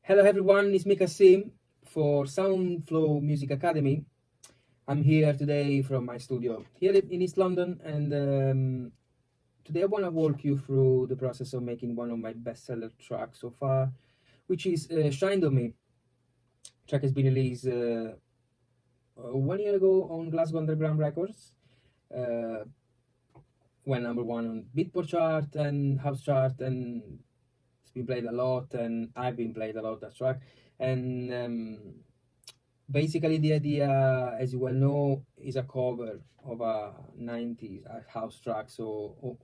Hello everyone, it's me Cassimm for Soundflow Music Academy. I'm here today from my studio here in East London, and today I want to walk you through the process of making one of my bestseller tracks so far, which is Shined on Me. The track has been released 1 year ago on Glasgow Underground Records. Went number one on Beatport chart and House chart, and it's been played a lot, and I've been played a lot, that track. And basically the idea, as you well know, is a cover of a 90s house track, so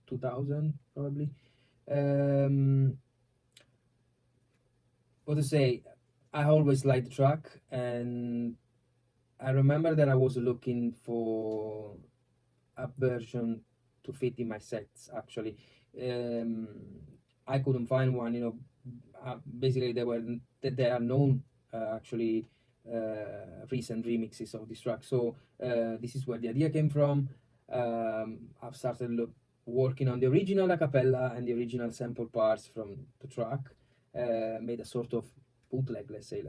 2000 probably. What to say, I always liked the track, and I remember that I was looking for a version to fit in my sets. Actually, I couldn't find one. Basically there are known actually recent remixes of this track. So this is where the idea came from. I've started working on the original a cappella and the original sample parts from the track. Made a sort of bootleg, let's say,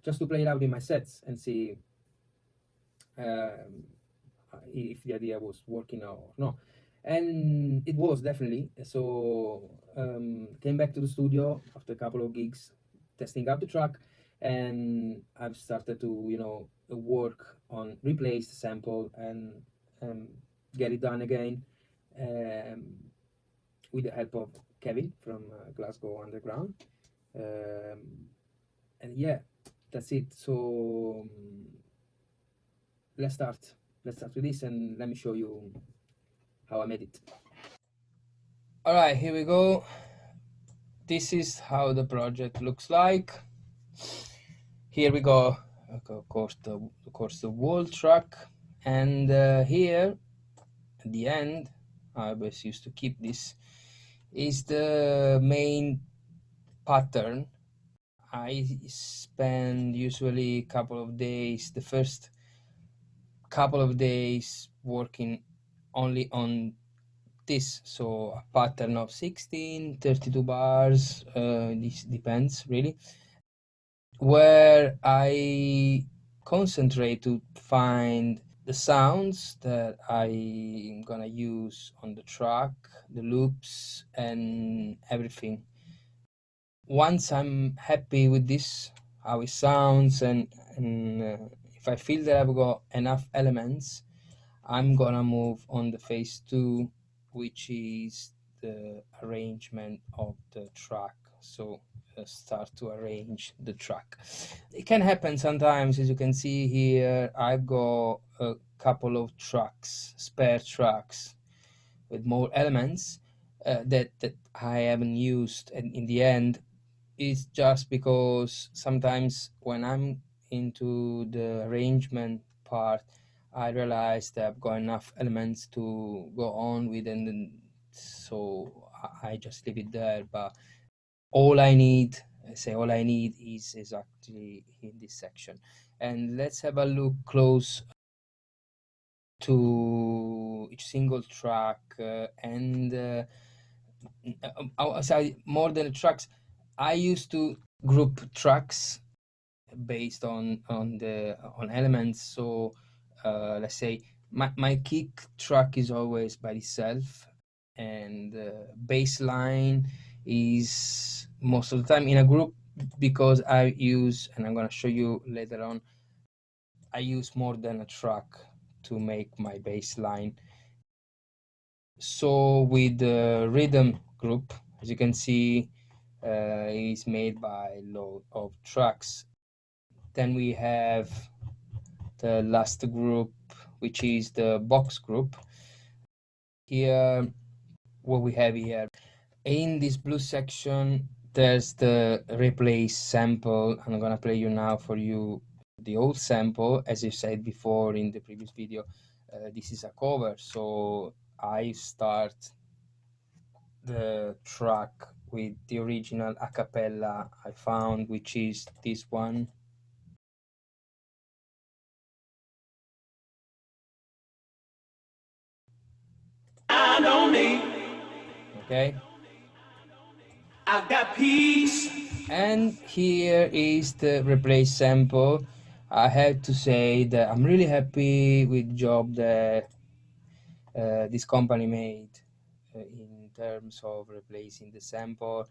just to play it out in my sets and see if the idea was working or not. And it was definitely. So came back to the studio after a couple of gigs, testing out the track, and I've started to work on replace the sample and get it done again, with the help of Kevin from Glasgow Underground. And yeah, that's it. So let's start with this, and let me show you how I made it. All right, here we go. This is how the project looks like. Here we go. Of course the wall track, and here at the end, I always used to keep this, is the main pattern. I spend usually a couple of days, the first couple of days, working only on this. So a pattern of 16, 32 bars, this depends really, where I concentrate to find the sounds that I'm gonna use on the track, the loops and everything. Once I'm happy with this, how it sounds, and if I feel that I've got enough elements, I'm gonna move on the phase 2, which is the arrangement of the track. So start to arrange the track. It can happen sometimes, as you can see here, I've got a couple of tracks, spare tracks with more elements that I haven't used, and in the end it's just because sometimes when I'm into the arrangement part, I realize that I've got enough elements to go on with, and then so I just leave it there. But all I need is actually in this section. And let's have a look close to each single track, and outside more than the tracks, I used to group tracks based on elements. So let's say my kick track is always by itself, and bass line is most of the time in a group, because I use, and I'm going to show you later on, I use more than a track to make my bass line. So with the rhythm group, as you can see, is made by a lot of tracks. Then we have the last group, which is the box group. Here, what we have here, in this blue section, there's the replace sample. I'm gonna play you now for you the old sample. As I said before in the previous video, this is a cover, so I start the track with the original a cappella I found, which is this one. Okay. I've got peace. And here is the replace sample. I have to say that I'm really happy with the job that this company made in terms of replacing the sample,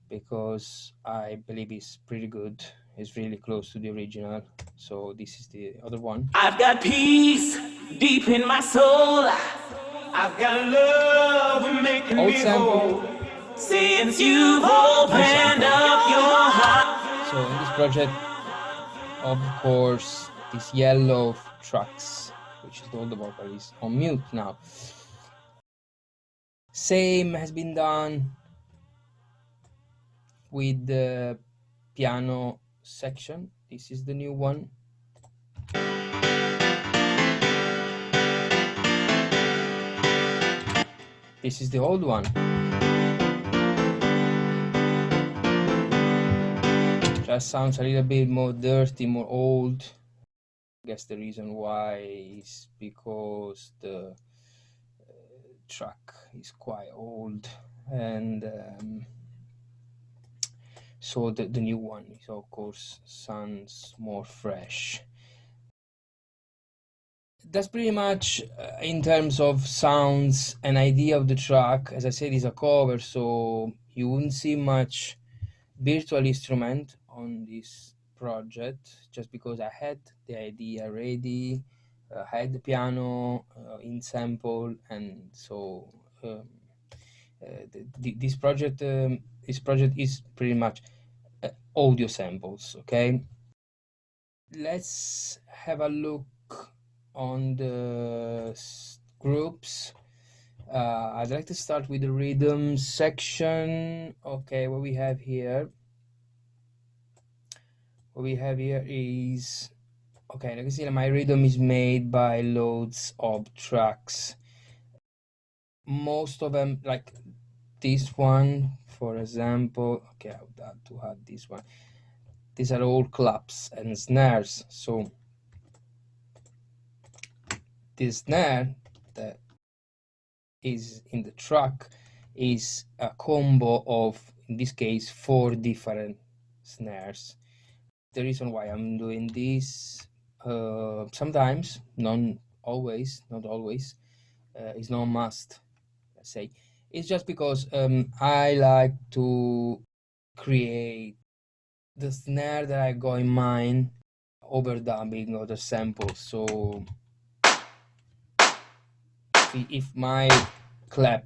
because I believe it's pretty good. It's really close to the original. So this is the other one. I've got peace deep in my soul. I've got love making Old me sample. whole. Since you've opened up your heart. So in this project, of course, this yellow tracks, which is all the vocal, is on mute now. Same has been done with the piano section. This is the new one. This is the old one. Just sounds a little bit more dirty, more old. I guess the reason why is because the track is quite old, and so the new one is, of course, sounds more fresh. That's pretty much in terms of sounds, an idea of the track. As I said, is a cover, so you wouldn't see much virtual instrument on this project, just because I had the idea ready, had the piano in sample, and so this project is pretty much audio samples. Okay, let's have a look on the groups. I'd like to start with the rhythm section. Okay, what we have here is, okay, like you see, my rhythm is made by loads of tracks. Most of them, like this one, for example. Okay, I would have to add this one. These are all claps and snares. So this snare that is in the track is a combo of, in this case, 4 different snares. The reason why I'm doing this, sometimes, not always, it's not must, let's say. It's just because I like to create the snare that I got in mind, overdubbing other samples. So if my clap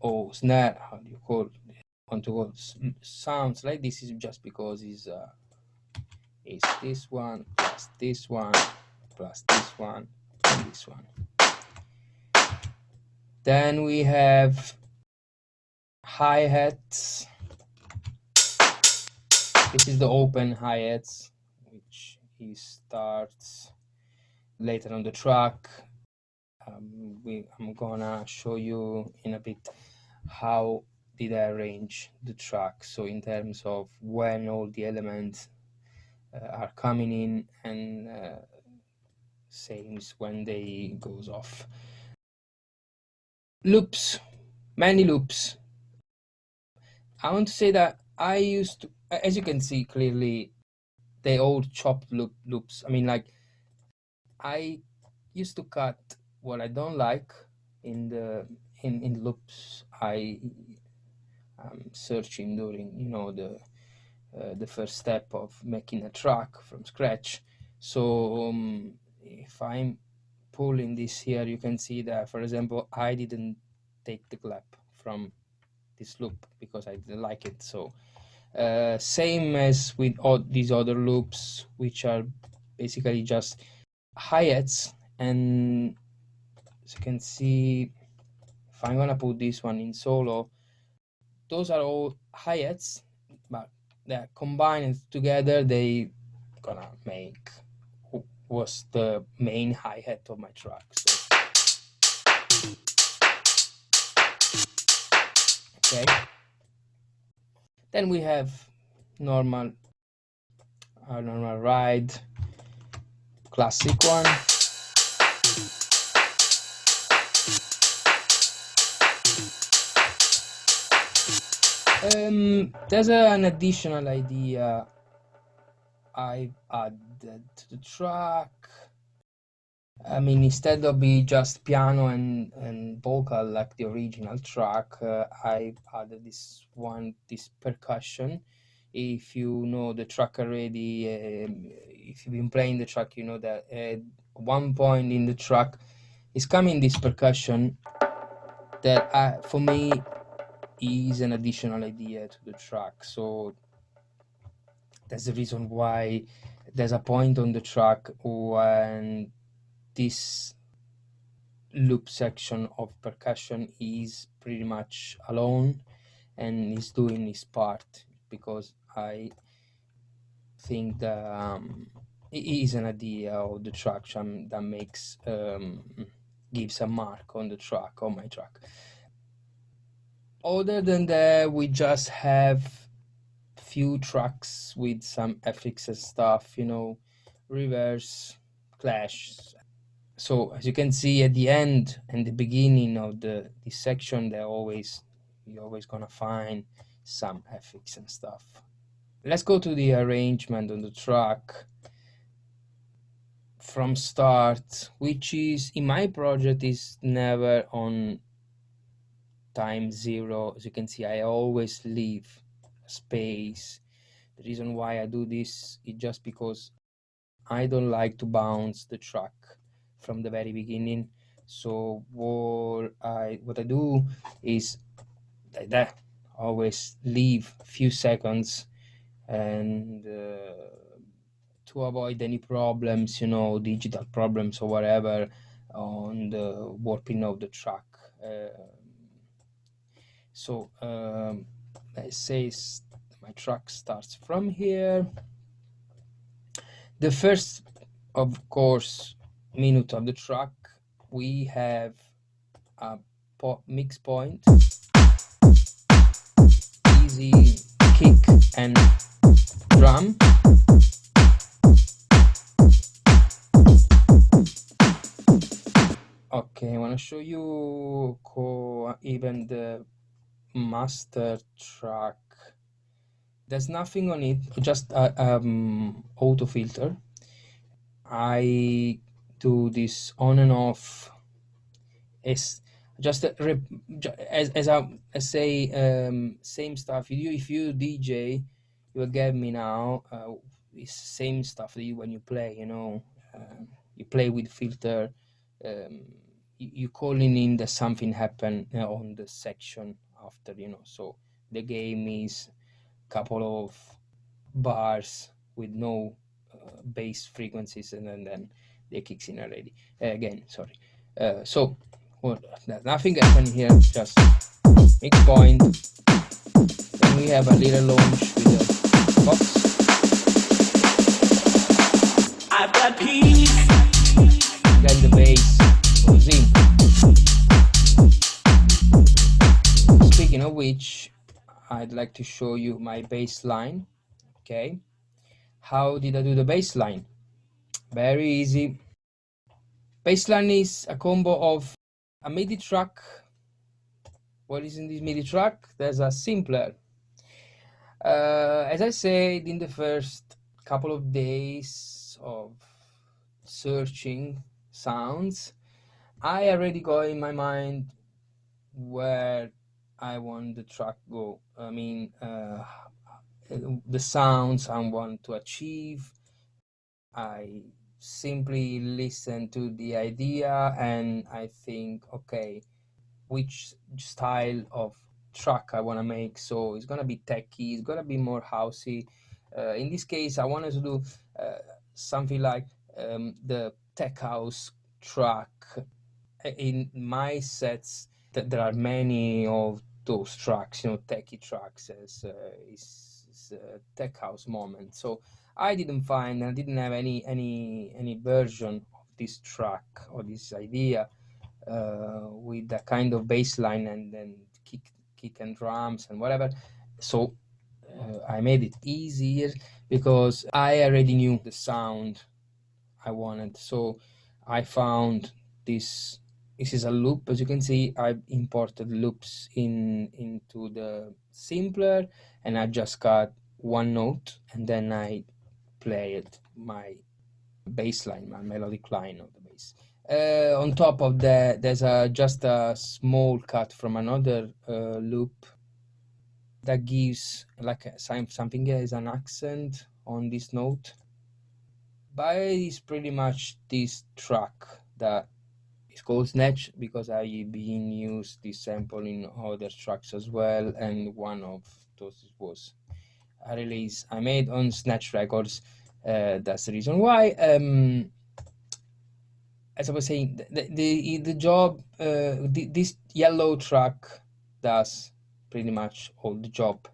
or snare, how do you call it, sounds like this, is just because it's this one plus this one plus this one and this one. Then we have hi-hats. This is the open hi-hats, which he starts later on the track. I'm gonna show you in a bit how did I arrange the track, so in terms of when all the elements are coming in, and same when they goes off. Loops, many loops. I want to say that I used to, as you can see clearly, they all chopped loops. I mean, like, I used to cut what I don't like in the loops I'm searching during, you know, the first step of making a track from scratch. So if I'm pulling this here, you can see that, for example, I didn't take the clap from this loop because I didn't like it. So same as with all these other loops, which are basically just hi-hats. And as you can see, if I'm gonna put this one in solo, those are all hi-hats, but they're combined together, they gonna make was the main hi-hat of my track. So okay, then we have normal ride, classic one. There's an additional idea I've added to the track. I mean, instead of be just piano and vocal like the original track, I added this percussion. If you know the track already, if you've been playing the track, you know that at one point in the track is coming this percussion that for me is an additional idea to the track. So that's the reason why there's a point on the track when this loop section of percussion is pretty much alone and is doing his part, because I think that it is an idea of the track that makes gives a mark on the track, on my track. Other than that, we just have few tracks with some FX and stuff, you know, reverse, clash. So as you can see at the end and the beginning of this section, you're always gonna find some FX and stuff. Let's go to the arrangement on the track from start, which is in my project is never on time 0. As you can see, I always leave space. The reason why I do this is just because I don't like to bounce the track from the very beginning. So what I do is like that, always leave a few seconds, and to avoid any problems, you know, digital problems or whatever on the warping of the track. So let's say my track starts from here. The first, of course, minute of the track, we have a mix point, easy kick and drum. Okay, I want to show you even the master track. There's nothing on it, just auto filter. I do this on and off. It's just as I say, same stuff. If you DJ, you get me now. It's same stuff that when you play, you know, you play with filter. You calling in that something happened on the section after, you know. So the game is couple of bars with no bass frequencies, and then they kicks in already. Again, sorry. So well, nothing happened here, just mix point. Then we have a little launch with a box. I've got peace. Then the bass goes in. Speaking of which, I'd like to show you my bass line. Okay, how did I do the bass line? Very easy. Bassline is a combo of a MIDI track. What is in this MIDI track? There's a simpler. As I said, in the first couple of days of searching sounds, I already got in my mind where I want the track go. I mean, the sounds I want to achieve. I simply listen to the idea and I think, okay, which style of track I want to make. So it's gonna be techy, it's gonna be more housey. In this case, I wanted to do something like the tech house track. In my sets, that there are many of those tracks, you know, techie tracks as is tech house moment. So I didn't have any version of this track or this idea with that kind of bass line and then kick and drums and whatever. So I made it easier because I already knew the sound I wanted. So I found this this is a loop. As you can see, I imported loops into the simpler, and I just got one note, and then I played my bass line, my melodic line of the bass. On top of that, there's just a small cut from another loop that gives like something as an accent on this note. But it's pretty much this track that is called Snatch, because I've been used this sample in other tracks as well, and one of those was a release I made on Snatch Records. That's the reason why. As I was saying, the job, this yellow track does pretty much all the job.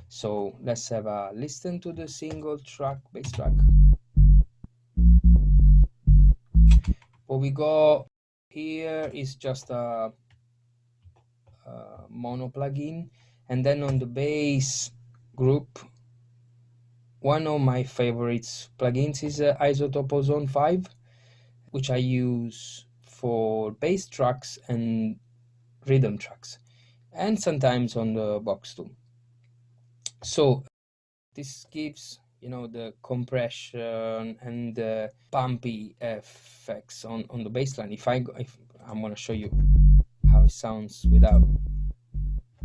So let's have a listen to the single track, bass track. What we got here is just a mono plugin, and then on the bass group, one of my favorites plugins is Isotope Ozone 5, which I use for bass tracks and rhythm tracks, and sometimes on the box too. So this gives, you know, the compression and the bumpy effects on the bass line. If I'm going to show you how it sounds without,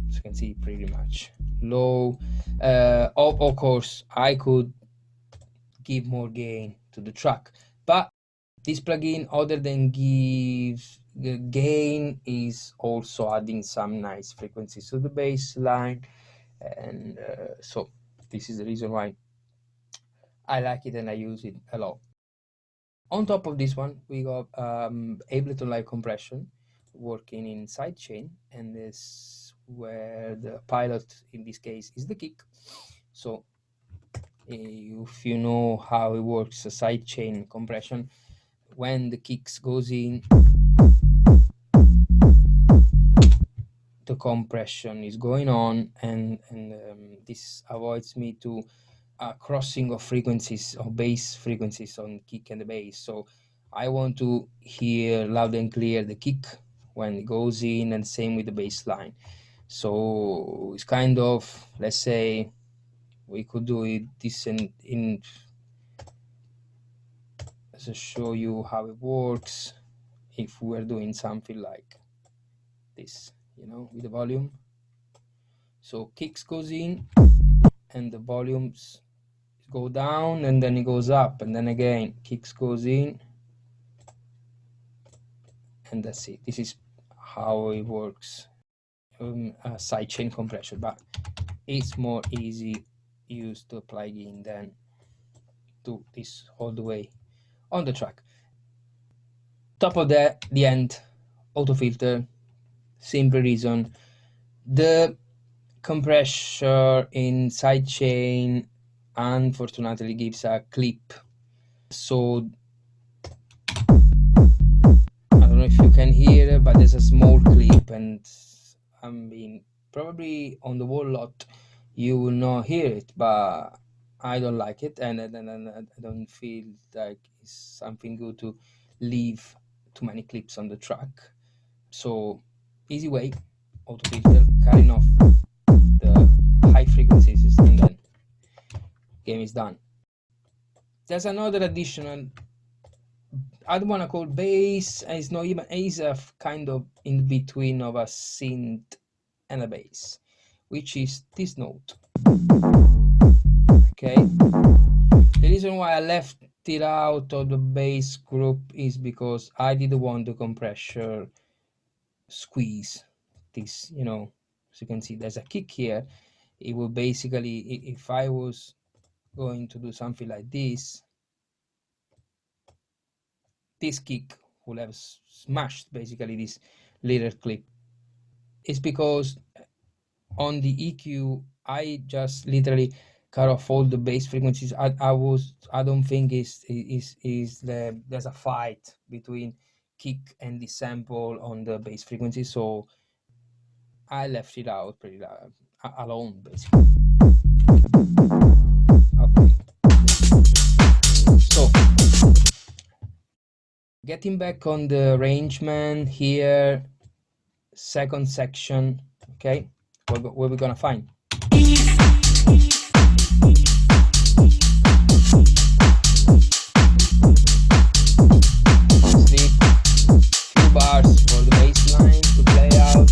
as you can see, pretty much low. Of course, I could give more gain to the track, but this plugin, other than gives the gain, is also adding some nice frequencies to the bass line, and so this is the reason why I like it and I use it a lot. On top of this one, we got Ableton Live Compression working in sidechain, and this where the pilot in this case is the kick. So if you know how it works, a sidechain compression, when the kicks goes in, the compression is going on, and this avoids me to crossing of frequencies, of bass frequencies on kick and the bass. So I want to hear loud and clear the kick when it goes in, and same with the bass line. So it's kind of, let's say, we could do it this in to show you how it works if we're doing something like this, you know, with the volume. So kicks goes in and the volumes go down, and then it goes up, and then again kicks goes in, and that's it. This is how it works, sidechain compression, but it's more easy use the plugin than do this all the way on the track. Top of that, the end, auto filter. Simple reason, the compressor in sidechain unfortunately gives a clip, so I don't know if you can hear it, but there's a small clip, and I mean, probably on the whole lot you will not hear it, but I don't like it, and I don't feel like it's something good to leave too many clips on the track. So easy way, auto filter, cutting off the high frequencies, and then game is done. There's another additional, I don't want to call bass, it's not even, it's a kind of in between of a synth and a bass, which is this note. Okay, the reason why I left it out of the bass group is because I didn't want the compressor squeeze this, you know. As you can see, there's a kick here. It will basically, if I was going to do something like this kick will have smashed basically this little clip. It's because on the EQ I just literally cut off all the bass frequencies. I don't think there's a fight between kick and the sample on the bass frequency, so I left it out pretty alone basically. Okay, so Getting back on the arrangement here, second section, okay, what we're gonna find. Few bars for the bass line to play out.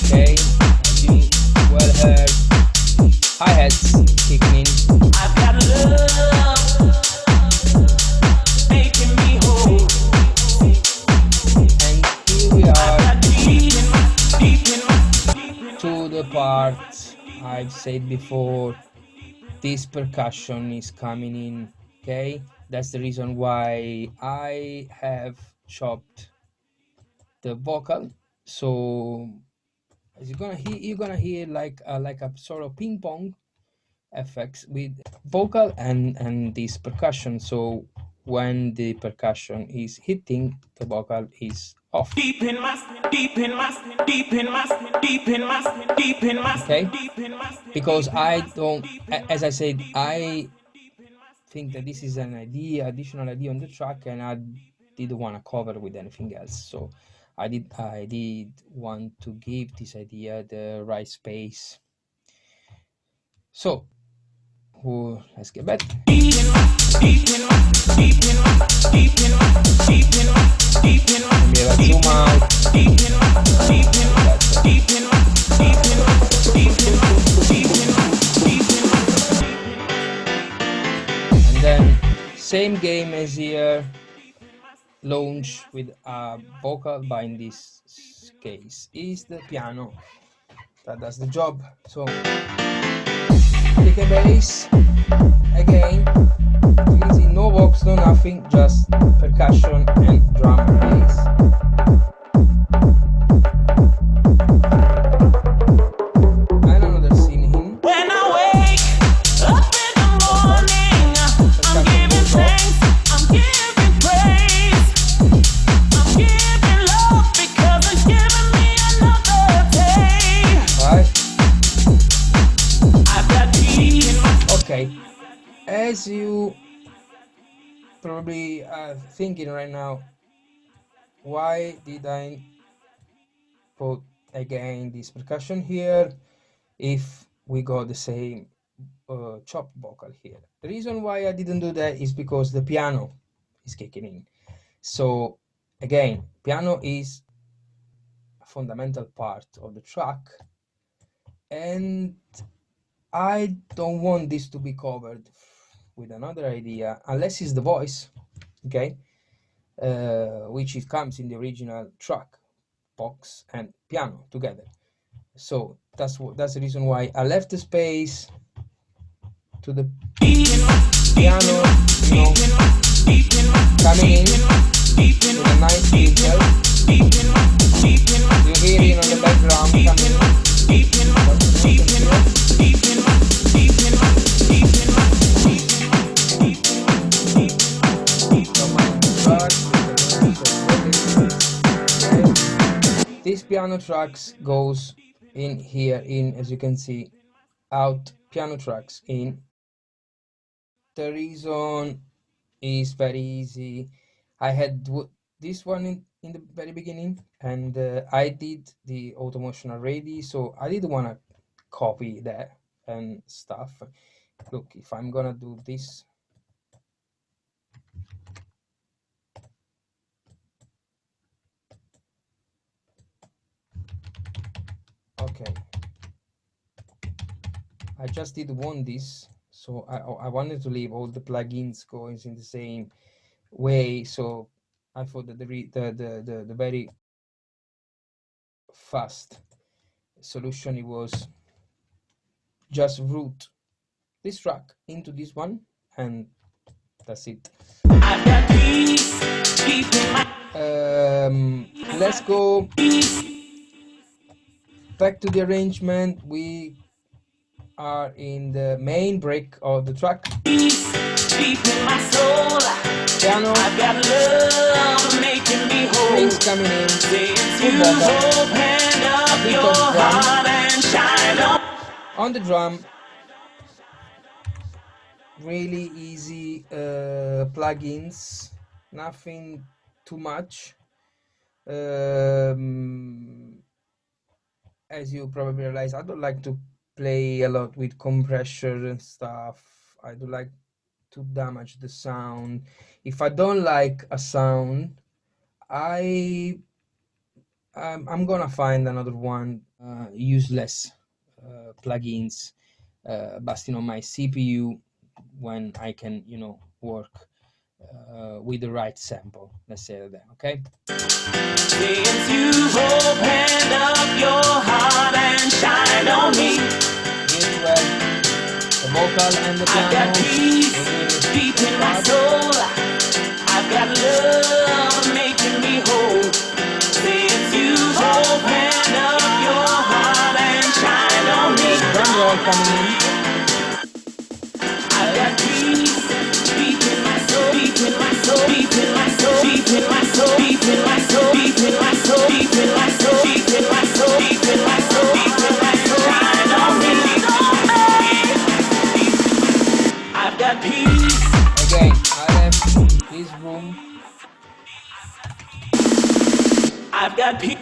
Okay, as you well heard, hi-hats kicking in. I've got love making me whole. And here we are Deep to the part I've said before. This percussion is coming in, okay? That's the reason why I have chopped the vocal. So as you're gonna hear like a sort of ping pong effects with vocal and this percussion. So when the percussion is hitting, the vocal is off. Okay, because I don't, as I said, I think that this is an additional idea on the track, and I didn't want to cover with anything else. So I did want to give this idea the right space. So let's get back. Maybe let's zoom out. And then same game as here, launch with a vocal, but in this case is the piano that does the job. So kick and bass again. You can see no box, no nothing, just percussion and drum and bass. And another scene in. When I wake up in the morning, I'm giving thanks, I'm giving praise, I'm giving love because it's giving me another day. Right? I've got peace in my Okay. As you probably are thinking right now, why did I put again this percussion here if we got the same chopped vocal here? The reason why I didn't do that is because the piano is kicking in. So again, piano is a fundamental part of the track, and I don't want this to be covered with another idea unless it's the voice, okay, which it comes in the original track, box and piano together. So that's the reason why I left the space to the piano, you know, coming in with a nice detail. You hear it on the background coming in. This piano tracks goes in here, in, as you can see, out, piano tracks in. The reason is very easy. I had this one in the very beginning, and I did the automotion already, so I didn't want to copy that and stuff. Look, if I'm gonna do this, okay, I just did this, so I wanted to leave all the plugins going in the same way, so I thought that the very fast solution, it was just route this track into this one, and that's it. Let's go back to the arrangement. We are in the main break of the track. Piano, I've got love making me whole. strings coming in, Open up your heart and shine on. on the drum, really easy plugins, nothing too much. As you probably realize, I don't like to play a lot with compressor and stuff. I don't like to damage the sound. If I don't like a sound, I'm gonna find another one, useless plugins busting on my CPU when I can, work with the right sample. Let's say that, okay? Since you've opened up your heart and shined on me, Here's where the vocal and the piano. I've got peace deep in my soul. I've got love making me whole. Since you've opened up your heart and shined on me, Drum roll coming in. I've got peace deep in my soul, deep in my soul, deep in my soul, deep in my soul, deep in my soul, deep in my soul, deep in my soul, deep in my soul, deep in my soul, deep in my soul, shine on me, I've got peace. Again, I have this room. I've got peace.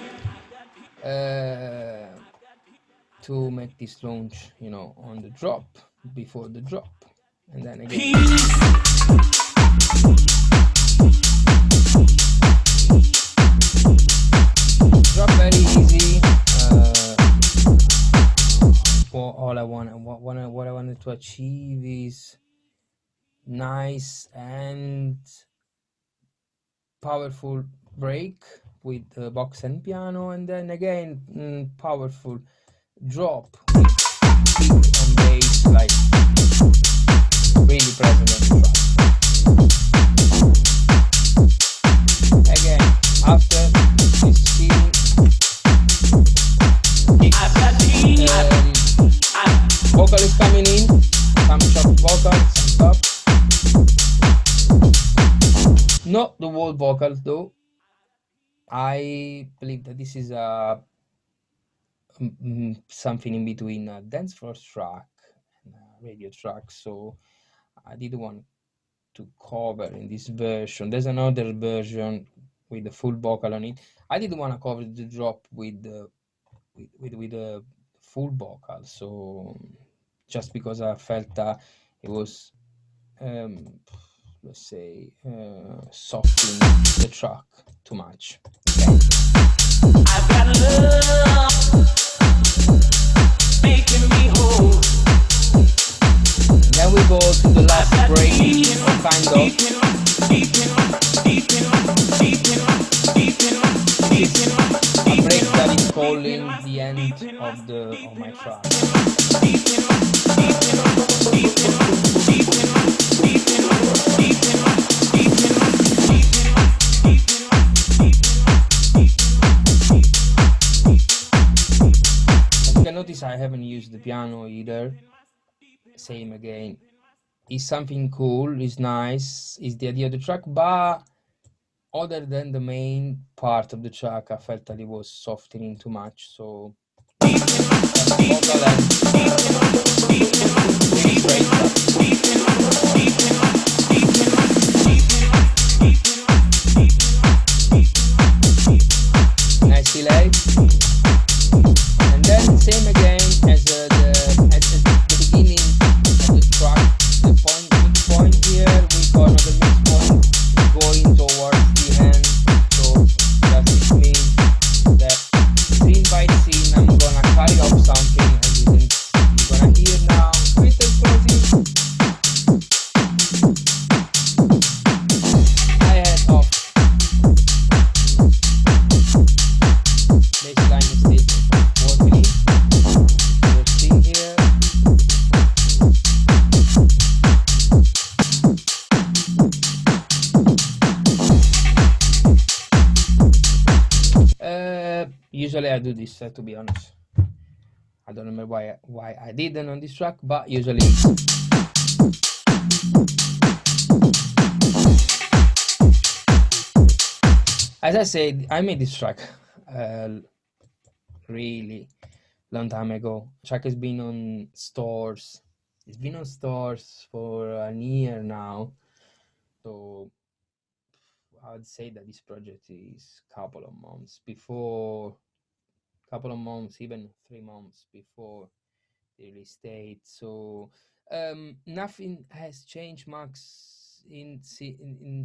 To make this launch, on the drop, before the drop, and then again. Peace. Drop very easy. All I want, what I wanted to achieve is nice and powerful break with the box and piano, and then again powerful drop with kick and bass, like really present on the track. Again, after this feeling, I've got peace. vocal is coming in, some short vocal, some stuff. Not the whole vocal though. I believe that this is something in between a dance floor track and a radio track, so I didn't want to cover in this version. There's another version with the full vocal on it. I didn't want to cover the drop with the full vocal, so just because I felt that it was let's say softening the track too much. Okay. I've got love making me whole. And then we go to the last break, kind of. A break that is calling the end of my track. As you can notice, I haven't used the piano either. Same again. It's something cool, it's nice, it's the idea of the track, but other than the main part of the track, I felt that it was softening too much, so vocal and really straight up. Nice delay, and then same again as the beginning of the track. The point here, we got another mix point going towards the end, so that it means that scene by scene I'm gonna carry off something, as you're gonna hear now. Crystal closing. Hi-hat off. Bassline is still working. You're seeing here. Usually I do this, to be honest. I don't remember why I didn't on this track, but usually as I said, I made this track really long time ago. The track has been on stores It's been on stores for a year now, so I would say that this project is couple of months before, couple of months, even 3 months before the release date. So nothing has changed much in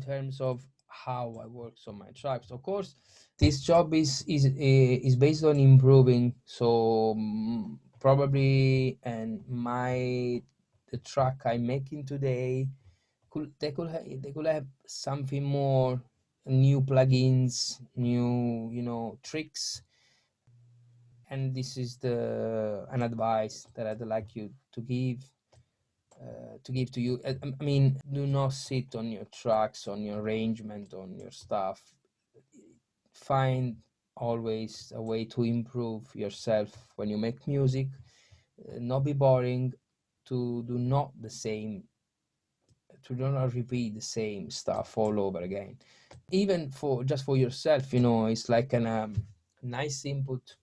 terms of how I work on my tracks. Of course, this job is based on improving. So probably and my the track I'm making today they could have something more, new plugins, new tricks. And this is the an advice that I'd like you to give to you. I mean, do not sit on your tracks, on your arrangement, on your stuff. Find always a way to improve yourself when you make music. Not be boring. To do not the same. To do not repeat the same stuff all over again. Even for just for yourself, it's like an nice input,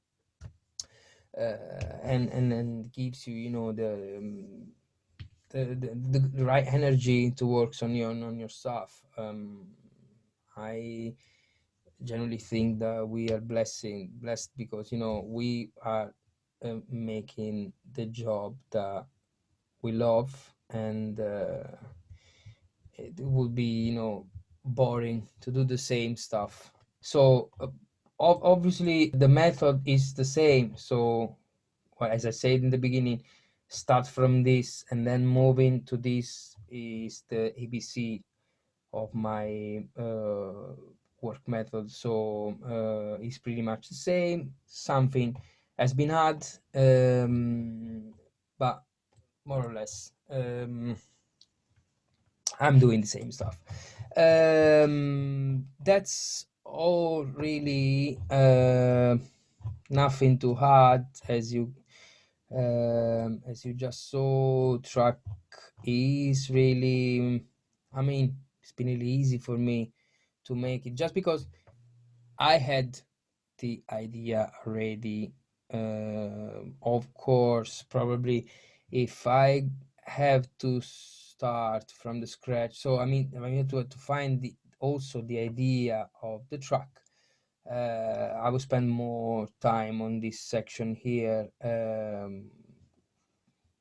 and gives you, the right energy to work on your stuff. I generally think that we are blessed because we are making the job that we love, and it would be boring to do the same stuff. So obviously the method is the same. So, well, as I said in the beginning, start from this and then moving to this is the ABC of my work method. So it's pretty much the same. Something has been added, but more or less I'm doing the same stuff. That's all really. Nothing to add. As you just saw, track is really, I mean, it's been really easy for me to make it just because I had the idea already. Of course, probably if I have to start from the scratch, so I mean, I need to find also the idea of the track. I will spend more time on this section here,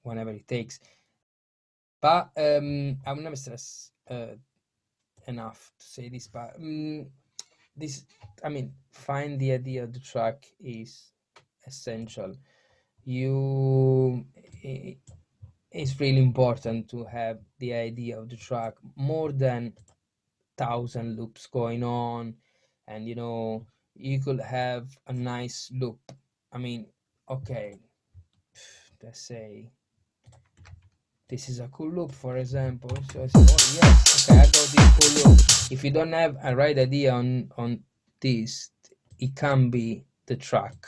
whenever it takes. But I will never stress enough to say this. But this, I mean, find the idea of the track is essential. It's really important to have the idea of the track more than 1,000 loops going on. And you could have a nice loop. I mean, okay, let's say this is a cool loop, for example. So I say, oh yes, okay, I got this cool loop. If you don't have a right idea on this, it can be the track.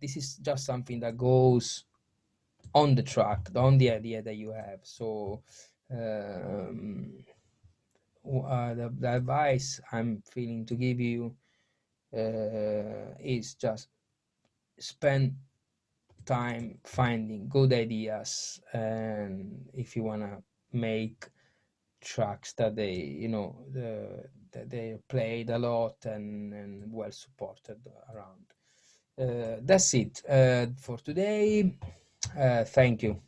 This is just something that goes on the track, on the idea that you have. So the advice I'm feeling to give you is just spend time finding good ideas, and if you want to make tracks that that they played a lot and well supported around. That's it for today. Thank you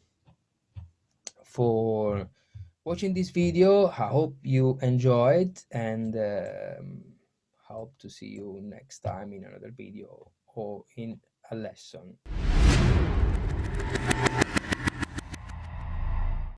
for watching this video. I hope you enjoyed, and hope to see you next time in another video or in a lesson.